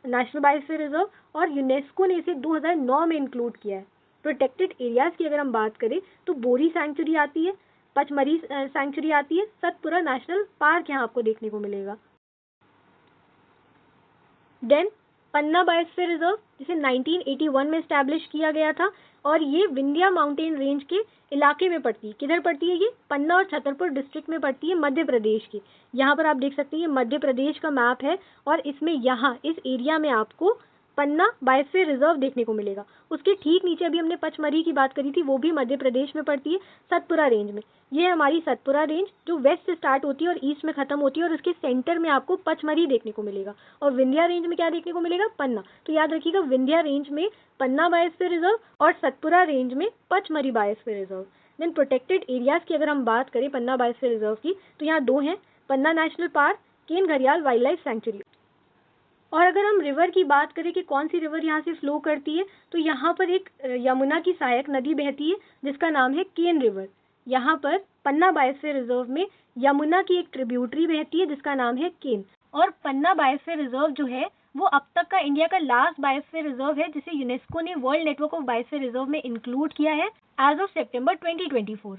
नेशनल बायोस्फीयर रिजर्व और यूनेस्को ने इसे 2009 में इंक्लूड किया है। प्रोटेक्टेड एरियाज की अगर हम बात करें तो बोरी सैंक्चुरी आती है, पचमढ़ी सैंक्चुरी आती है, सतपुरा नेशनल पार्क यहाँ आपको देखने को मिलेगा। देन पन्ना बायोस्फीयर रिजर्व, जिसे 1981 में स्टैब्लिश किया गया था और ये विंध्या माउंटेन रेंज के इलाके में पड़ती है। किधर पड़ती है ये? पन्ना और छतरपुर डिस्ट्रिक्ट में पड़ती है, मध्य प्रदेश की। यहाँ पर आप देख सकते हैं ये मध्य प्रदेश का मैप है और इसमें यहाँ इस एरिया में आपको पन्ना बायोस्फीयर रिजर्व देखने को मिलेगा। उसके ठीक नीचे अभी हमने पचमढ़ी की बात करी थी, वो भी मध्य प्रदेश में पड़ती है, सतपुरा रेंज में। ये है हमारी सतपुरा रेंज जो वेस्ट से स्टार्ट होती है और ईस्ट में खत्म होती है और उसके सेंटर में आपको पचमढ़ी देखने को मिलेगा। और विंध्या रेंज में क्या देखने को मिलेगा? पन्ना। तो याद रखिएगा, विंध्या रेंज में पन्ना बायोस्फीयर रिजर्व और सतपुरा रेंज में Pachmarhi biosphere reserve. Then protected areas की अगर हम बात करें पन्ना बायोस्फीयर रिजर्व की, तो यहाँ 2 हैं, पन्ना नेशनल पार्क, केन घड़ियाल वाइल्ड लाइफ सैंक्चुरी। और अगर हम रिवर की बात करें कि कौन सी रिवर यहाँ से फ्लो करती है, तो यहाँ पर एक यमुना की सहायक नदी बहती है जिसका नाम है केन रिवर। यहाँ पर पन्ना बायोस्फीयर रिजर्व में यमुना की एक ट्रिब्यूटरी बहती है जिसका नाम है केन। और पन्ना बायोस्फीयर रिजर्व जो है वो अब तक का इंडिया का लास्ट बायोस्फीयर रिजर्व है जिसे यूनेस्को ने world network of biosphere reserve में इंक्लूड किया है एज ऑफ सितंबर 2024।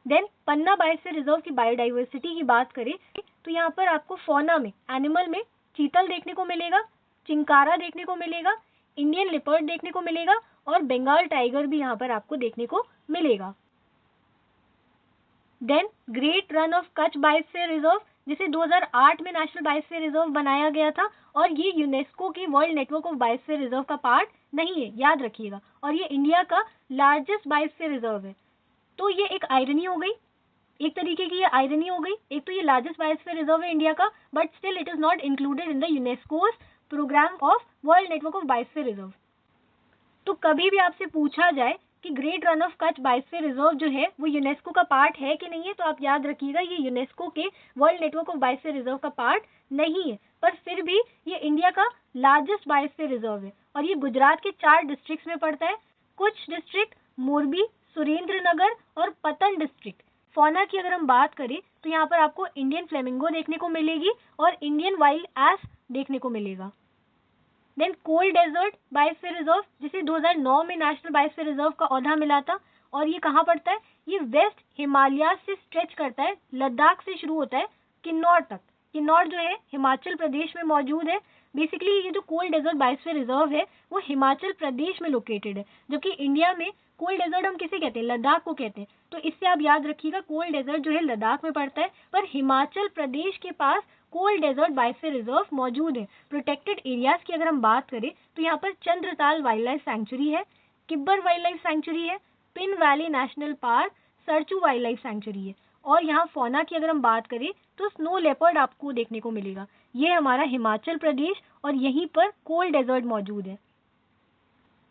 देन पन्ना बायोस्फीयर रिजर्व की बायोडाइवर्सिटी की बात करें तो यहाँ पर आपको फौना में, एनिमल में चीतल देखने को मिलेगा, चिंकारा देखने को मिलेगा, इंडियन लिपर्ड देखने को मिलेगा और बंगाल टाइगर भी यहाँ पर आपको देखने को मिलेगा। Then great Rann of Kutch biosphere reserve, जिसे 2008 में नेशनल बायोस्फीयर रिजर्व बनाया गया था और ये यूनेस्को के world network of biosphere reserve का पार्ट नहीं है, याद रखिएगा। और ये इंडिया का लार्जेस्ट बायोस्फीयर रिजर्व है। तो ये एक आयरनी हो गई, एक तरीके की ये आयरनी हो गई। एक तो ये लार्जेस्ट बायोस्फीयर रिजर्व है इंडिया का, but still it is not included in the UNESCO's programme of world network of biosphere reserve. तो कभी भी आपसे पूछा जाए कि great Rann of Kutch biosphere reserve जो है वो यूनेस्को का पार्ट है कि नहीं है, तो आप याद रखिएगा ये यूनेस्को के world network of biosphere reserve का पार्ट नहीं है, पर फिर भी ये इंडिया का लार्जेस्ट बायोस्फीयर रिजर्व है और ये गुजरात के 4 डिस्ट्रिक्ट्स में पड़ता है। कुछ डिस्ट्रिक्ट मोरबी, सुरेंद्र नगर और पतन डिस्ट्रिक्ट फौना की अगर हम बात करें तो यहाँ पर आपको इंडियन फ्लेमिंगो देखने को मिलेगी और इंडियन वाइल्ड एस देखने को मिलेगा। Then cold desert biosphere reserve, जिसे 2009 में नेशनल बायोस्फीयर रिजर्व का ओहदा मिला था, और ये कहाँ पड़ता है? ये वेस्ट हिमालय से स्ट्रेच करता है, लद्दाख से शुरू होता है किन्नौर तक। किन्नौर जो है हिमाचल प्रदेश में मौजूद है। बेसिकली ये जो कोल्ड डेजर्ट बायोस्फीयर रिजर्व है वो हिमाचल प्रदेश में लोकेटेड है, जबकि इंडिया में कोल्ड डेजर्ट हम किसे कहते हैं? लद्दाख को कहते हैं। तो इससे आप याद रखिएगा कोल्ड डेजर्ट जो है लद्दाख में पड़ता है, पर हिमाचल प्रदेश के पास कोल्ड डेजर्ट बायोस्फीयर रिजर्व मौजूद है। प्रोटेक्टेड एरियाज की अगर हम बात करें तो यहाँ पर चंद्रताल वाइल्ड लाइफ सैंक्चुरी है, किब्बर वाइल्ड लाइफ सैंक्चुरी है, pin valley national park, Sarchu wild life sanctuary है। और यहाँ फौना की अगर हम बात करें तो स्नो लेपर्ड आपको देखने को मिलेगा। ये हमारा हिमाचल प्रदेश और यहीं पर कोल्ड डेजर्ट मौजूद है।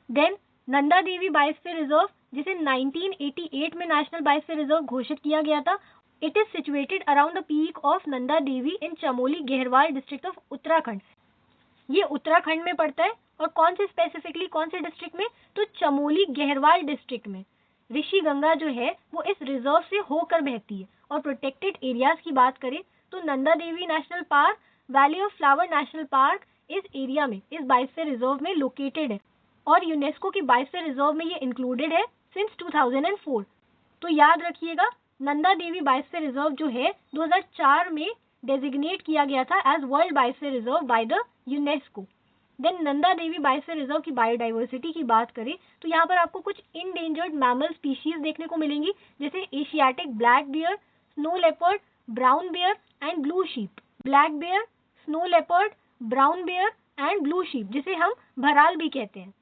Then Nanda Devi biosphere reserve, जिसे 1988 में नेशनल बायोस्फीयर रिजर्व घोषित किया गया था। It is situated around the peak of Nanda Devi in Chamoli Gaharwal district of Uttarakhand. ये उत्तराखंड में पड़ता है और कौन से स्पेसिफिकली कौन से डिस्ट्रिक्ट में? तो चमोली गहरवाल डिस्ट्रिक्ट में। ऋषि गंगा जो है वो इस रिजर्व से होकर बहती है। और प्रोटेक्टेड एरियाज की बात करें तो Nanda Devi national park, valley of flower national park इस एरिया में, इस बायोस्फीयर रिजर्व में लोकेटेड है और यूनेस्को की बायोस्फीयर रिजर्व में ये इंक्लूडेड है सिंस 2004। तो याद रखिएगा नंदा देवी बायोस्फीयर रिजर्व जो है 2004 में डेजिग्नेट किया गया था as world biosphere reserve by the UNESCO. Then Nanda Devi biosphere reserve की बायोडाइवर्सिटी की बात करें तो यहाँ पर आपको कुछ इंडेंजर्ड मैमल स्पीशीज देखने को मिलेंगी, जैसे Asiatic black bear, snow leopard, brown bear and blue sheep. Black bear, snow leopard, brown bear and blue sheep, जिसे हम भराल भी कहते हैं।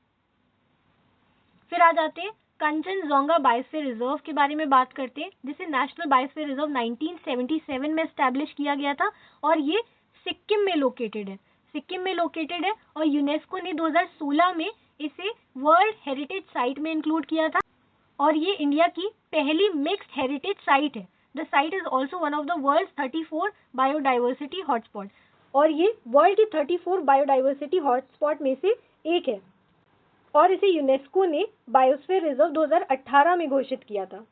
फिर आ जाते हैं कंचनजंगा बायोस्फीयर रिजर्व के बारे में बात करते हैं, जिसे नेशनल बायोस्फीयर रिजर्व 1977 में एस्टैब्लिश किया गया था और ये सिक्किम में लोकेटेड है। सिक्किम में लोकेटेड है और यूनेस्को ने 2016 में इसे वर्ल्ड हेरिटेज साइट में इंक्लूड किया था और ये इंडिया की पहली मिक्स्ड हेरिटेज साइट है। The site is also one of the world 34 biodiversity hotspot और ये वर्ल्ड की 34 बायोडाइवर्सिटी हॉटस्पॉट में से एक है और इसे यूनेस्को ने बायोस्फीयर रिजर्व 2018 में घोषित किया था।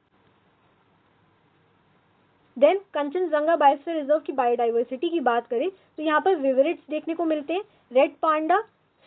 देन कंचनजंगा बायोस्फीयर रिजर्व की बायोडाइवर्सिटी की बात करें तो यहाँ पर विवरेट्स देखने को मिलते हैं, रेड पांडा,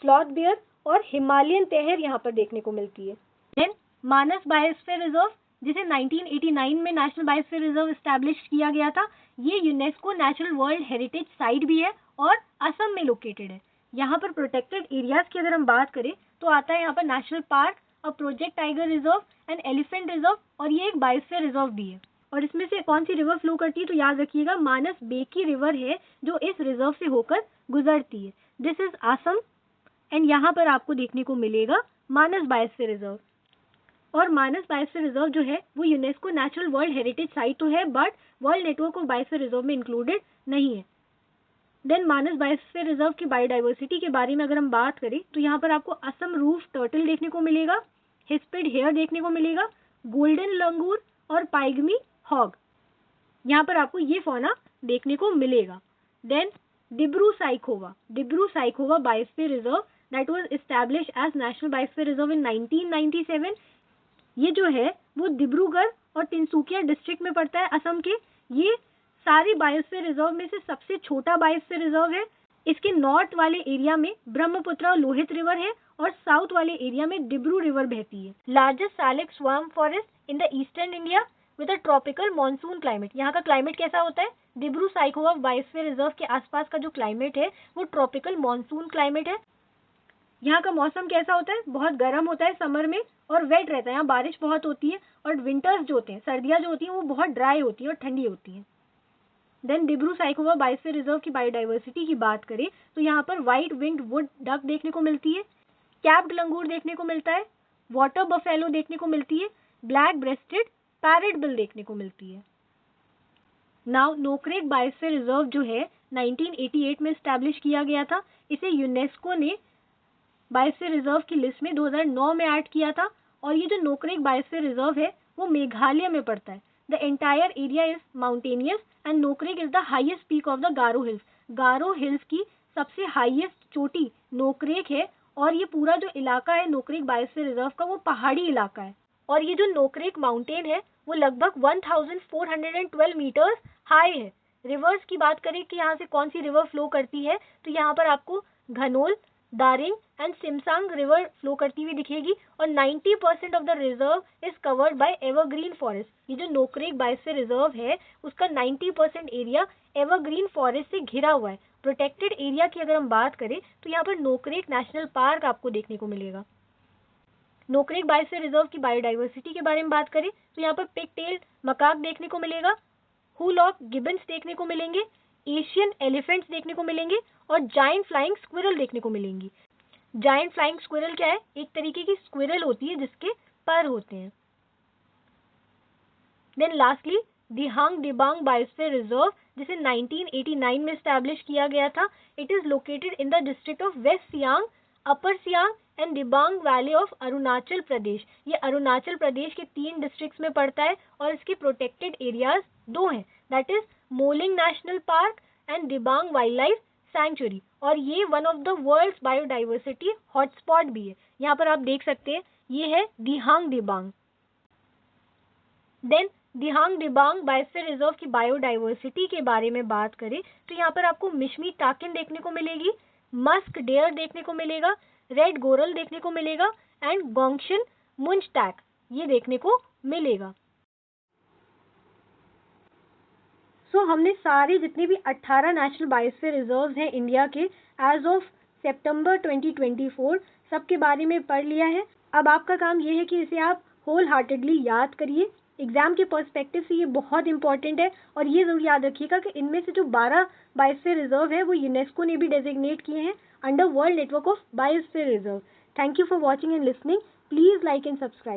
स्लॉथ बियर और हिमालयन तहर यहाँ पर देखने को मिलती है। देन मानस बायोस्फीयर रिजर्व, जिसे 1989 में नेशनल बायोस्फीयर रिजर्व एस्टैब्लिश किया गया था, ये UNESCO natural world heritage site भी है और असम में लोकेटेड है। यहाँ पर प्रोटेक्टेड एरियाज की अगर हम बात करें तो आता है यहाँ पर national park, a project tiger reserve and elephant reserve और ये एक बायोस्फीयर रिजर्व भी है। और इसमें से कौन सी रिवर फ्लो करती है तो याद रखिएगा मानस बेकी रिवर है जो इस रिजर्व से होकर गुजरती है। दिस इज असम एंड यहाँ पर आपको देखने को मिलेगा मानस बायोस्फीयर रिजर्व। और मानस बायोस्फीयर रिजर्व जो है वो UNESCO natural world heritage site तो है but world network of biosphere reserve में इंक्लूडेड नहीं है। देन मानस बायोस्फीयर रिजर्व की बायोडाइवर्सिटी के बारे में अगर हम बात करें तो यहाँ पर आपको असम रूफ टर्टल देखने को मिलेगा, हिस्पिड हेयर देखने को मिलेगा, गोल्डन लंगूर और पाइगमी हॉग, यहाँ पर आपको ये फौना देखने को मिलेगा। Then Dibru Saikhowa biosphere reserve that was establish as national biosphere reserve in 1997। ये जो है वो डिब्रूगढ़ और तिनसुकिया डिस्ट्रिक्ट में पड़ता है असम के। ये सारी बायोस्फीयर रिजर्व में से सबसे छोटा बायोस्फीयर रिजर्व है। इसके नॉर्थ वाले एरिया में ब्रह्मपुत्र और लोहित रिवर है और साउथ वाले एरिया में डिब्रू रिवर बहती है। लार्जेस्ट सैलिक स्वार्म forest in the eastern India with a tropical monsoon climate. यहाँ का क्लाइमेट कैसा होता है? डिब्रू साइखोवा बायोस्फीयर रिजर्व के आसपास का जो क्लाइमेट है वो ट्रॉपिकल मॉनसून क्लाइमेट है। यहाँ का मौसम कैसा होता है? बहुत गर्म होता है समर में और वेट रहता है, यहाँ बारिश बहुत होती है और विंटर्स जो होते हैं, सर्दियाँ जो होती हैं वो बहुत ड्राई होती है और ठंडी होती हैं। Then Dibru Saikhowa biosphere reserve की बायोडाइवर्सिटी की बात करें तो यहाँ पर व्हाइट विंग्ड वुड डक देखने को मिलती है, कैप्ड लंगूर देखने को मिलता है, वाटर बफेलो देखने को मिलती है, ब्लैक ब्रेस्टेड पैरेट बिल देखने को मिलती है। नाउ नोक्रेक बायोस्फीयर रिजर्व जो है 1988 में एस्टैब्लिश किया गया था। इसे यूनेस्को ने बायोस्फीयर रिजर्व की लिस्ट में 2009 में ऐड किया था और ये जो नोक्रेक बायोस्फीयर रिजर्व है वो मेघालय में पड़ता है। The entire area is mountainous and Nokrek is the highest peak of the Garo hills. Garo hills की सबसे हाईएस्ट चोटी नोक्रेक है और ये पूरा जो इलाका है नोक्रेक बायोस्फीयर रिजर्व का वो पहाड़ी इलाका है। और ये जो नोकरेक माउंटेन है वो लगभग 1412 मीटर्स हाई है। रिवर्स की बात करें कि यहाँ से कौन सी रिवर फ्लो करती है, तो यहाँ पर आपको घनोल, दारिंग एंड सिमसांग रिवर फ्लो करती हुई दिखेगी और 90% of the reserve is covered by evergreen forest. ये जो नोकरेक बायोस्फीयर रिजर्व है उसका 90% एरिया एवरग्रीन फॉरेस्ट से घिरा हुआ है। प्रोटेक्टेड एरिया की अगर हम बात करें तो यहाँ पर नोकरेक नेशनल पार्क आपको देखने को मिलेगा। नोकरेक बायोस्फीयर रिजर्व की बायोडाइवर्सिटी के बारे में बात करें तो यहाँ पर पिग टेल मकाक देखने को मिलेगा, हुलॉक गिबन्स देखने को मिलेंगे, एशियन एलिफेंट्स देखने को मिलेंगे और जायंट फ्लाइंग स्क्विरल देखने को मिलेंगी। जायंट फ्लाइंग स्क्विरल क्या है? एक तरीके की स्क्विरल होती है जिसके पर होते हैं। Then lastly Dihang Dibang biosphere reserve, जिसे 1989 में स्टैब्लिश किया गया था। It is located in the district of West Siang, Upper Siang and Dibang valley of Arunachal Pradesh. ये अरुणाचल प्रदेश के 3 डिस्ट्रिक्ट्स में पड़ता है और इसके प्रोटेक्टेड एरियाज 2 हैं, that is Mouling national park and Dibang wildlife sanctuary. और ये one of the world's biodiversity hotspot भी है। यहाँ पर आप देख सकते हैं ये है दिहांग दिबांग। देन दिहांग दिबांग बायोस्फीयर रिजर्व की बायोडाइवर्सिटी के बारे में बात करें तो यहाँ पर आपको मिशमी टाकिन देखने को मिलेगी, मस्क डेयर देखने को मिलेगा, रेड गोरल देखने को मिलेगा एंड गोंगशिन मुंजटैक ये देखने को मिलेगा। सो हमने सारे जितने भी 18 नेशनल बायोस्फीयर रिजर्व्स हैं इंडिया के एज ऑफ सितंबर 2024 सबके बारे में पढ़ लिया है। अब आपका काम ये है कि इसे आप होल हार्टेडली याद करिए। एग्जाम के पर्सपेक्टिव से ये बहुत इंपॉर्टेंट है और ये जरूर याद रखिएगा कि इनमें से जो 12 बायोस्फीयर रिजर्व है वो यूनेस्को ने भी डेजिग्नेट किए हैं under world network of biosphere reserve. Thank you for watching and listening. Please like and subscribe.